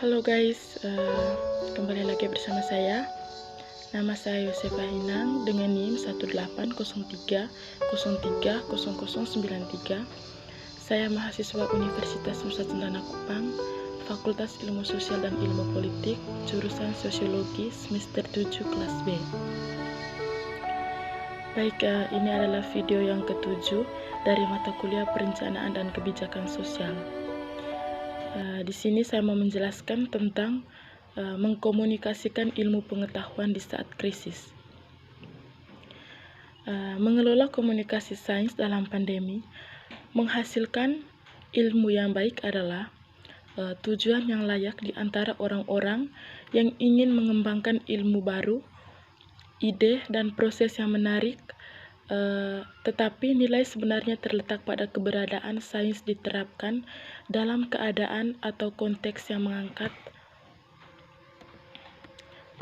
Halo guys, kembali lagi bersama saya. Nama saya Yosefa Hinang dengan NIM 18030300093. Saya mahasiswa Universitas Nusa Cendana Kupang, Fakultas Ilmu Sosial dan Ilmu Politik, jurusan Sosiologi semester 7 kelas B. Baik, ini adalah video yang ke-7 dari mata kuliah Perencanaan dan Kebijakan Sosial. Di sini saya mau menjelaskan tentang mengkomunikasikan ilmu pengetahuan di saat krisis. Mengelola komunikasi sains dalam pandemi menghasilkan ilmu yang baik adalah tujuan yang layak di antara orang-orang yang ingin mengembangkan ilmu baru, ide dan proses yang menarik, tetapi nilai sebenarnya terletak pada keberadaan sains diterapkan dalam keadaan atau konteks yang mengangkat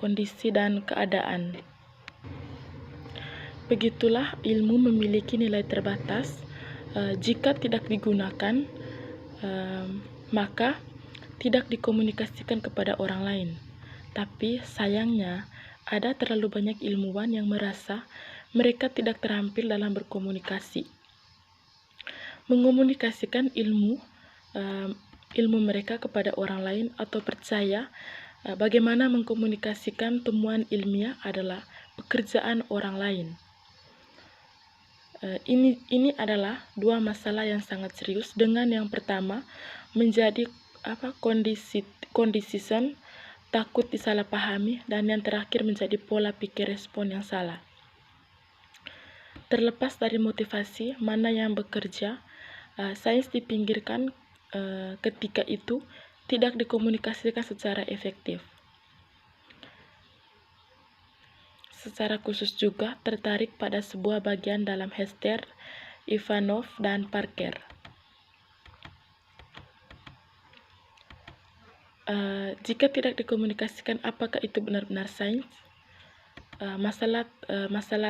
kondisi dan keadaan. Begitulah ilmu memiliki nilai terbatas. Jika tidak digunakan, maka tidak dikomunikasikan kepada orang lain. Tapi sayangnya, ada terlalu banyak ilmuwan yang merasa mereka tidak terampil dalam berkomunikasi. Mengomunikasikan ilmu mereka kepada orang lain atau percaya bagaimana mengkomunikasikan temuan ilmiah adalah pekerjaan orang lain. Ini adalah dua masalah yang sangat serius. Dengan yang pertama menjadi kondisi takut disalahpahami, dan yang terakhir menjadi pola pikir respon yang salah. Terlepas dari motivasi mana yang bekerja, sains dipinggirkan ketika itu tidak dikomunikasikan secara efektif. Secara khusus juga tertarik pada sebuah bagian dalam Hester, Ivanov, dan Parker. Jika tidak dikomunikasikan, apakah itu benar-benar sains? Masalah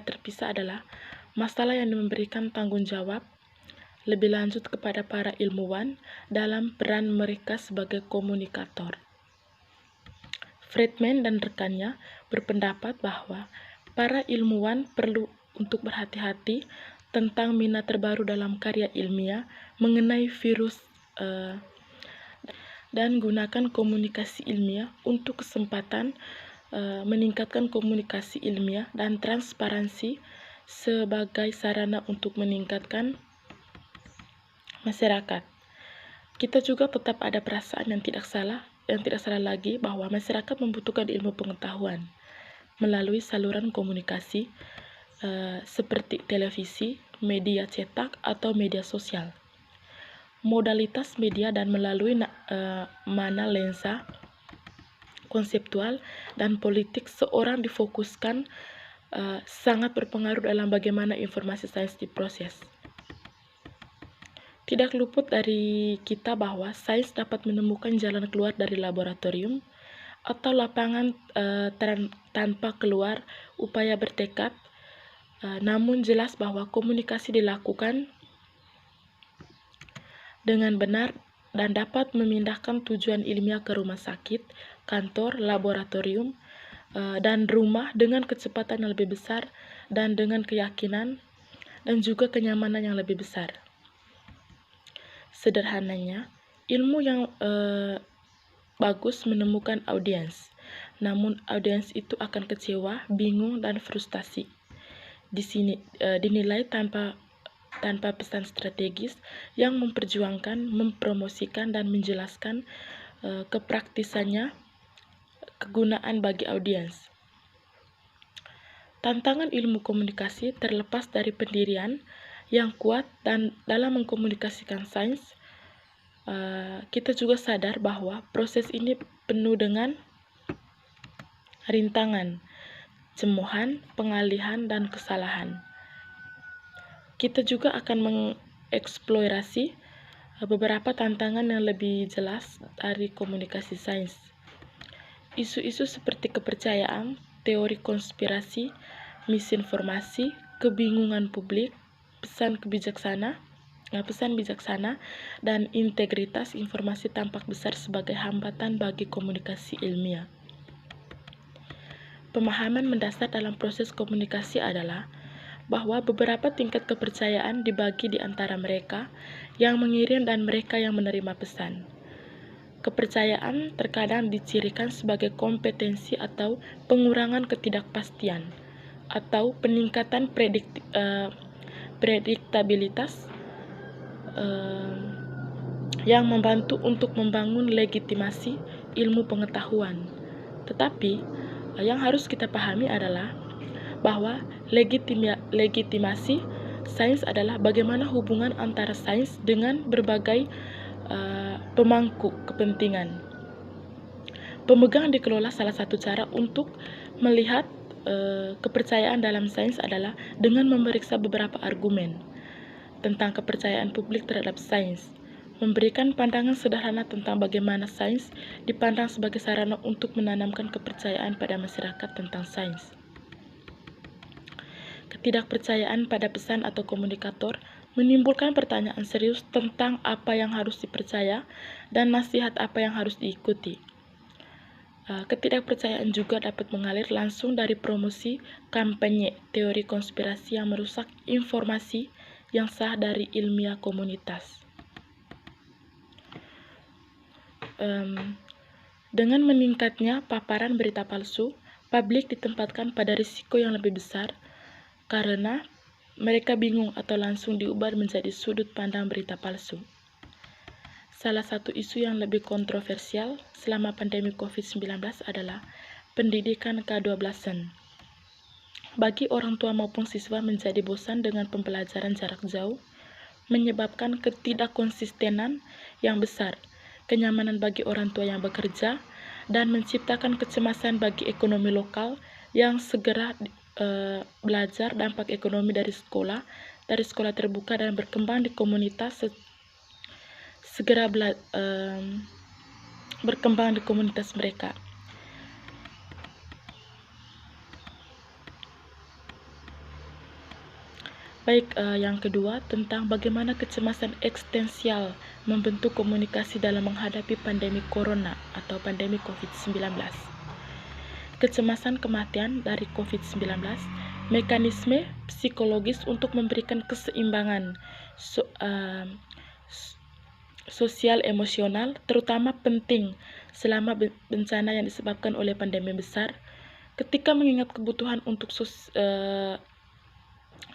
terpisah adalah masalah yang memberikan tanggung jawab lebih lanjut kepada para ilmuwan dalam peran mereka sebagai komunikator. Friedman dan rekannya berpendapat bahwa para ilmuwan perlu untuk berhati-hati tentang minat terbaru dalam karya ilmiah mengenai virus dan gunakan komunikasi ilmiah untuk kesempatan meningkatkan komunikasi ilmiah dan transparansi sebagai sarana untuk meningkatkan masyarakat. Kita juga tetap ada perasaan yang tidak salah lagi bahwa masyarakat membutuhkan ilmu pengetahuan melalui saluran komunikasi seperti televisi, media cetak, atau media sosial. Modalitas media dan melalui mana lensa konseptual dan politik seorang difokuskan sangat berpengaruh dalam bagaimana informasi sains diproses. Tidak luput dari kita bahwa sains dapat menemukan jalan keluar dari laboratorium atau lapangan tanpa keluar upaya bertekad, namun jelas bahwa komunikasi dilakukan dengan benar dan dapat memindahkan tujuan ilmiah ke rumah sakit, kantor, laboratorium, dan rumah dengan kecepatan yang lebih besar dan dengan keyakinan dan juga kenyamanan yang lebih besar. Sederhananya, ilmu yang bagus menemukan audiens, namun audiens itu akan kecewa, bingung, dan frustasi. Di sini dinilai tanpa pesan strategis yang memperjuangkan, mempromosikan, dan menjelaskan kepraktisannya, kegunaan bagi audiens. Tantangan ilmu komunikasi terlepas dari pendirian yang kuat dan dalam mengkomunikasikan sains, kita juga sadar bahwa proses ini penuh dengan rintangan, cemohan, pengalihan, dan kesalahan. Kita juga akan mengeksplorasi beberapa tantangan yang lebih jelas dari komunikasi sains. Isu-isu seperti kepercayaan, teori konspirasi, misinformasi, kebingungan publik, pesan kebijaksana, pesan bijaksana dan integritas informasi tampak besar sebagai hambatan bagi komunikasi ilmiah. Pemahaman mendasar dalam proses komunikasi adalah bahwa beberapa tingkat kepercayaan dibagi di antara mereka yang mengirim dan mereka yang menerima pesan. Kepercayaan terkadang dicirikan sebagai kompetensi atau pengurangan ketidakpastian atau peningkatan prediktabilitas yang membantu untuk membangun legitimasi ilmu pengetahuan. Tetapi yang harus kita pahami adalah bahwa legitimasi sains adalah bagaimana hubungan antara sains dengan berbagai pemangku kepentingan. Pemegang dikelola salah satu cara untuk melihat kepercayaan dalam sains adalah dengan memeriksa beberapa argumen tentang kepercayaan publik terhadap sains, memberikan pandangan sederhana tentang bagaimana sains dipandang sebagai sarana untuk menanamkan kepercayaan pada masyarakat tentang sains. Ketidakpercayaan pada pesan atau komunikator menimbulkan pertanyaan serius tentang apa yang harus dipercaya dan nasihat apa yang harus diikuti. Ketidakpercayaan juga dapat mengalir langsung dari promosi kampanye teori konspirasi yang merusak informasi yang sah dari ilmiah komunitas. Dengan meningkatnya paparan berita palsu, publik ditempatkan pada risiko yang lebih besar karena mereka bingung atau langsung diubah menjadi sudut pandang berita palsu. Salah satu isu yang lebih kontroversial selama pandemi COVID-19 adalah pendidikan K12-an. Bagi orang tua maupun siswa menjadi bosan dengan pembelajaran jarak jauh, menyebabkan ketidakkonsistenan yang besar, kenyamanan bagi orang tua yang bekerja, dan menciptakan kecemasan bagi ekonomi lokal yang segera belajar dampak ekonomi dari sekolah terbuka dan berkembang di komunitas berkembang di komunitas mereka. Baik, yang kedua tentang bagaimana kecemasan eksistensial membentuk komunikasi dalam menghadapi pandemi corona atau pandemi COVID-19. Kecemasan kematian dari COVID-19, mekanisme psikologis untuk memberikan keseimbangan sosial emosional terutama penting selama bencana yang disebabkan oleh pandemi besar. Ketika mengingat kebutuhan untuk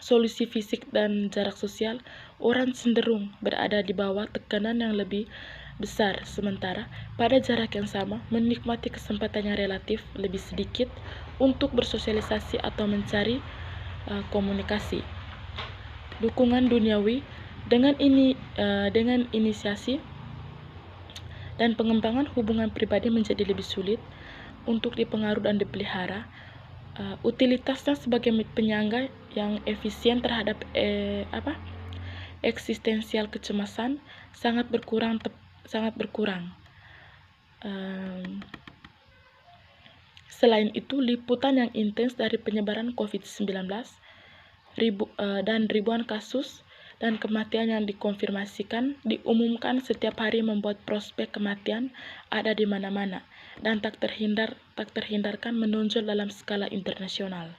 solusi fisik dan jarak sosial, orang cenderung berada di bawah tekanan yang lebih besar, sementara pada jarak yang sama menikmati kesempatan yang relatif lebih sedikit untuk bersosialisasi atau mencari komunikasi. Dukungan duniawi dengan inisiasi dan pengembangan hubungan pribadi menjadi lebih sulit untuk dipengaruhi dan dipelihara. Utilitasnya sebagai penyangga yang efisien terhadap eksistensial kecemasan sangat berkurang. Selain itu, liputan yang intens dari penyebaran COVID-19 dan ribuan kasus dan kematian yang dikonfirmasikan diumumkan setiap hari membuat prospek kematian ada di mana-mana dan tak terhindarkan menonjol dalam skala internasional.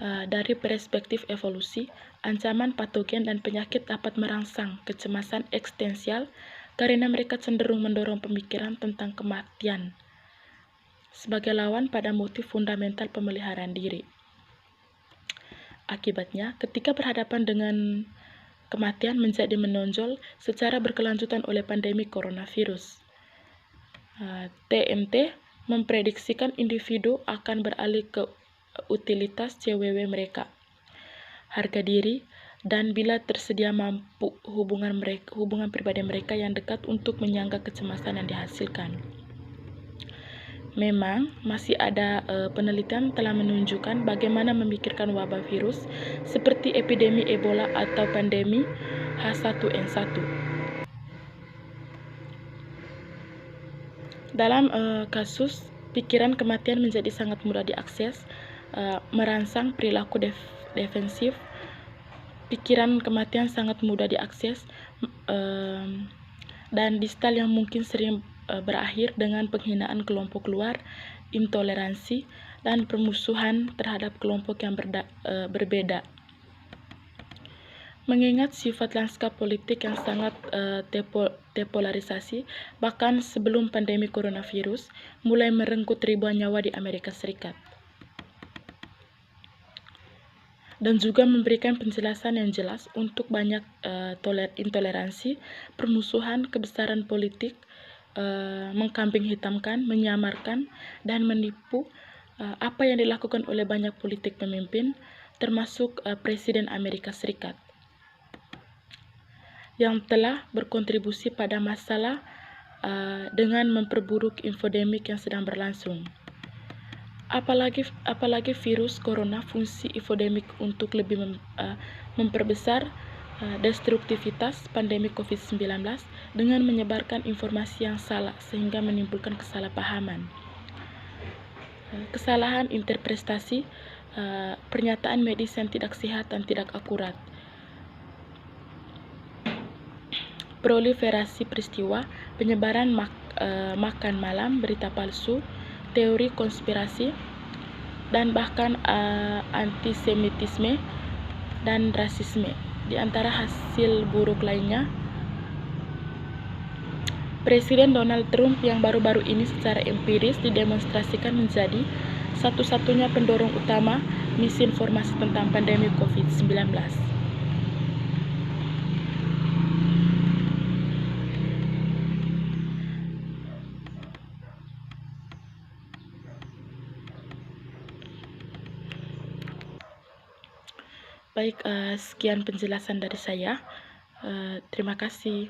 Dari perspektif evolusi, ancaman patogen dan penyakit dapat merangsang kecemasan eksistensial karena mereka cenderung mendorong pemikiran tentang kematian sebagai lawan pada motif fundamental pemeliharaan diri. Akibatnya, ketika berhadapan dengan kematian menjadi menonjol secara berkelanjutan oleh pandemi coronavirus. TMT memprediksikan individu akan beralih ke utilitas CWW mereka, harga diri, dan bila tersedia mampu hubungan pribadi mereka yang dekat untuk menyangga kecemasan yang dihasilkan. Memang masih ada penelitian telah menunjukkan bagaimana memikirkan wabah virus seperti epidemi Ebola atau pandemi H1N1. Dalam kasus pikiran kematian menjadi sangat mudah diakses, merangsang perilaku defensif, pikiran kematian sangat mudah diakses, dan distal yang mungkin sering berakhir dengan penghinaan kelompok luar, intoleransi, dan permusuhan terhadap kelompok yang berbeda. Mengingat sifat lanskap politik yang sangat depolarisasi, bahkan sebelum pandemi coronavirus mulai merenggut ribuan nyawa di Amerika Serikat. Dan juga memberikan penjelasan yang jelas untuk banyak intoleransi, permusuhan, kebesaran politik, mengkambing hitamkan, menyamarkan, dan menipu apa yang dilakukan oleh banyak politik pemimpin, termasuk Presiden Amerika Serikat, yang telah berkontribusi pada masalah dengan memperburuk infodemik yang sedang berlangsung. Apalagi virus corona fungsi infodemik untuk lebih memperbesar destruktivitas pandemi COVID-19 dengan menyebarkan informasi yang salah sehingga menimbulkan kesalahpahaman, kesalahan interpretasi, pernyataan medis yang tidak sehat dan tidak akurat, proliferasi peristiwa, penyebaran makan malam, berita palsu, teori konspirasi, dan bahkan antisemitisme dan rasisme. Di antara hasil buruk lainnya, Presiden Donald Trump yang baru-baru ini secara empiris didemonstrasikan menjadi satu-satunya pendorong utama misinformasi tentang pandemi COVID-19. Baik, sekian penjelasan dari saya. Terima kasih.